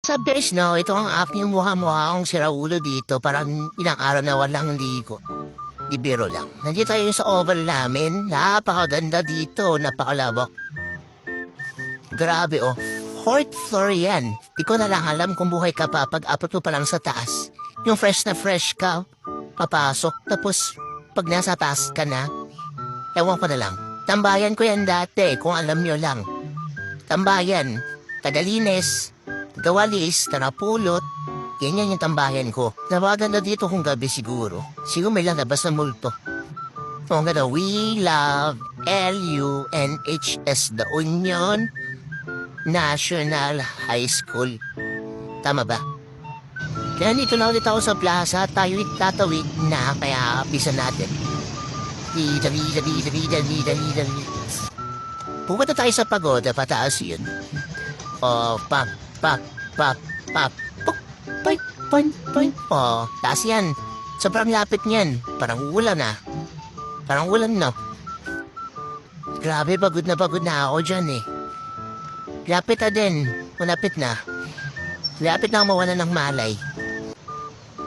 What's up guys, no? Ito ang aking mukha-mukha akong siraulo dito. Parang ilang araw na walang ligo. Di biro lang. Nandito tayo sa oval namin. Napakaganda dito. Napakalawak. Grabe oh. Fourth floor yan. Di ko na lang alam kung buhay ka pa pag abot mo pa lang sa taas. Yung fresh na fresh ka. Papasok. Tapos pag nasa taas ka na, ewan ko na lang. Tambayan ko yan dati kung alam nyo lang. Tambayan. Tagalinis. Gawalis, tarapulot, ganyan yung tambayan ko. Napaganda dito kung gabi siguro. Siguro may lalabas na multo. Kung ganda, we love LUNHS, The Union National High School. Tama ba? Kaya dito na ulit ako sa plaza, tayo'y tatawid na, kaya pisa natin. Pupunta tayo sa pagoda, pataas yun. Oh, pap, pap, puk, point. Oh, taas yan. Sobrang lapit niyan. Parang ulan na. Parang ulan no. Grabe, pagod na ako dyan eh. Lapit na din. Malapit na. Lapit na ako mawala ng malay.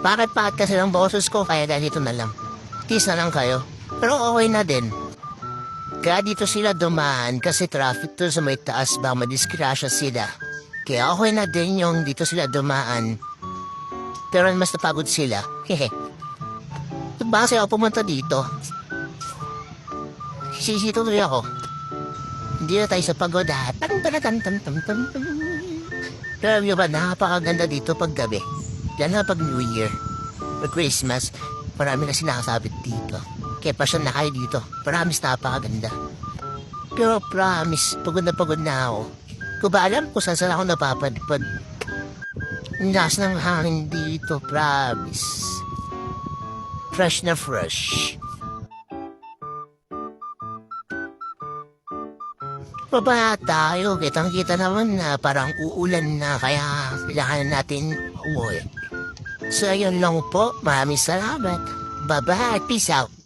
Bakit kasi ng boses ko, kaya ganito na lang. Tease na lang kayo. Pero okay na din. Kaya dito sila dumaan kasi traffic to sa may taas ba madiskrasya sila. Kaya okay na din yung dito sila dumaan. Pero mas napagod sila. Hehe. Ba kasi ako pumunta dito? Sisituloy ako. Hindi na tayo sa pagoda. Pero alam nyo ba, napakaganda dito pag gabi. Lalo na pag New Year. Pag Christmas, marami kasi nakasabit dito. Kaya pa siya na kayo dito. Promise, napakaganda. Pero promise, pagod na ako. Kung ba alam kung saan ako napapadpad. Nas ng hangin dito, promise. Fresh na fresh. Baba tayo, kitang-kita naman na parang uulan na kaya kailangan natin umuwi. So yun lang po, maraming salamat. Bye-bye, peace out.